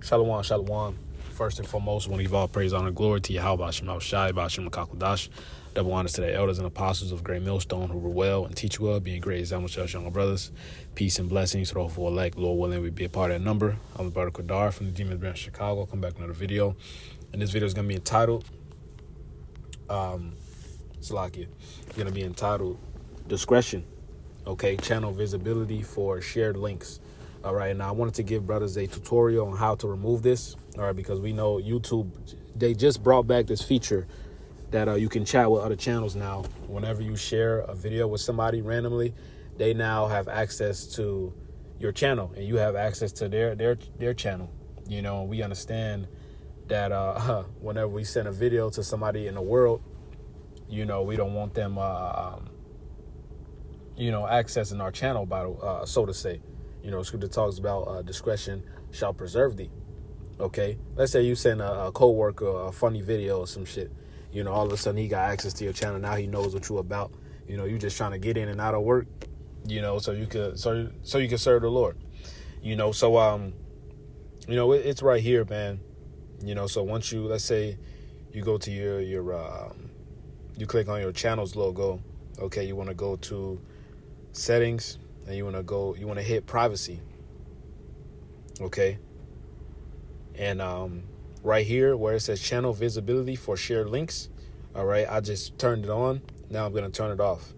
Shalom, shalom. First and foremost, I want to give all praise, honor, and glory to Yahweh, Shema Shai, Bashim Makakodash. Double honors to the elders and apostles of Great Millstone who were well and teach well, being great examples to us younger brothers. Peace and blessings to the hopeful elect. Lord willing, we be a part of that number. I'm the brother Kadar from the Demons Branch, Chicago. Come back with another video. And this video is going to be entitled, it's going to be entitled Discretion. Okay, channel visibility for shared links. All right, now I wanted to give brothers a tutorial on how to remove this. All right, because we know YouTube, they just brought back this feature that you can chat with other channels now. Whenever you share a video with somebody randomly, they now have access to your channel and you have access to their channel. You know, we understand that whenever we send a video to somebody in the world, you know, we don't want them, accessing our channel, so to say. You know, scripture talks about discretion shall preserve thee. Okay, let's say you send a co-worker a funny video or some shit. You know, all of a sudden he got access to your channel. Now he knows what you're about. You know, you just trying to get in and out of work. You know, so you can serve the Lord. You know, so it's right here, man. You know, so once you, let's say you go to your you click on your channel's logo. Okay, you want to go to settings. And you want to hit privacy. Okay. And right here where it says channel visibility for shared links. All right. I just turned it on. Now I'm going to turn it off.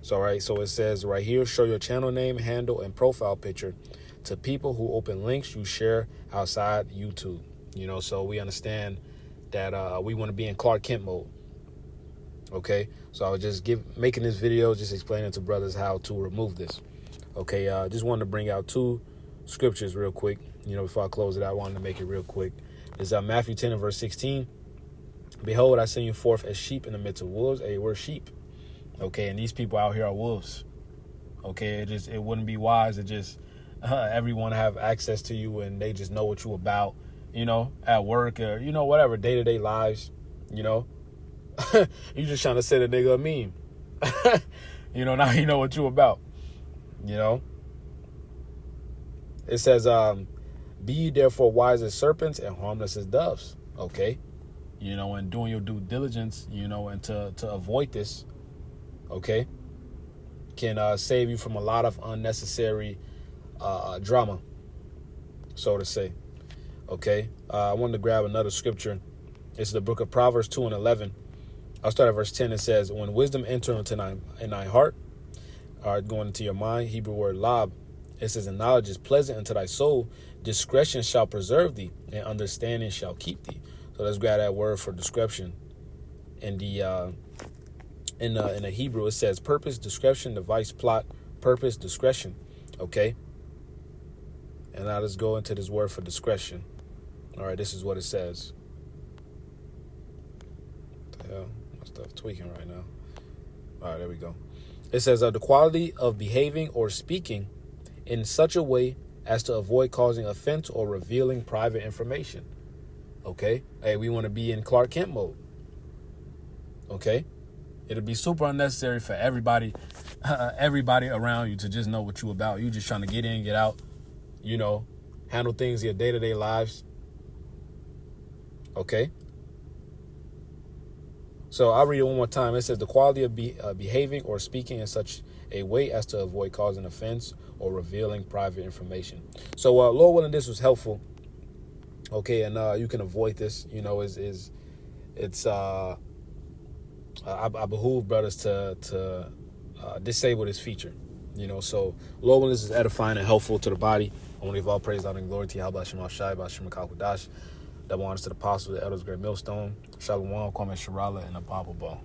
So, all right. So it says right here, show your channel name, handle, and profile picture to people who open links you share outside YouTube. You know, so we understand that we want to be in Clark Kent mode. Okay. So I was just making this video, just explaining to brothers how to remove this. Okay, just wanted to bring out two scriptures real quick. You know, before I close it, I wanted to make it real quick. It's Matthew 10 and verse 16. Behold, I send you forth as sheep in the midst of wolves. Hey, we're sheep. Okay, and these people out here are wolves. Okay, it wouldn't be wise to just everyone have access to you and they just know what you about, you know, at work or, you know, whatever, day-to-day lives, you know. You just trying to send a nigga a meme. You know, now you know what you about. You know, it says, be ye therefore wise as serpents and harmless as doves. Okay. You know, and doing your due diligence, you know, and to avoid this, okay, can save you from a lot of unnecessary drama, so to say. Okay. I wanted to grab another scripture. It's the book of Proverbs 2 and 11. I'll start at verse 10. It says, when wisdom enter into thy heart, going into your mind, Hebrew word lab. It says, and knowledge is pleasant unto thy soul. Discretion shall preserve thee, and understanding shall keep thee. So let's grab that word for discretion. In the Hebrew, it says purpose, discretion, device, plot, purpose, discretion. Okay. And now let's go into this word for discretion. All right, this is what it says. What the hell? My stuff tweaking right now. All right, there we go. It says the quality of behaving or speaking in such a way as to avoid causing offense or revealing private information. Okay. Hey, we want to be in Clark Kent mode. Okay. It'll be super unnecessary for everybody around you to just know what you about. You just trying to get in, get out, you know, handle things in your day-to-day lives. Okay. So I'll read it one more time. It says the quality of behaving or speaking in such a way as to avoid causing offense or revealing private information. So Lord willing, this was helpful. Okay, and you can avoid this. You know, I behoove brothers to disable this feature. You know, so Lord willing, this is edifying and helpful to the body. I want to give all praise, honor, and glory to Yahweh, Shema Shai, Bashim Makakodash. Double honors to the apostles, the elders, Great Millstone. Shalom, Kwame Sharala, and the Bible Ball.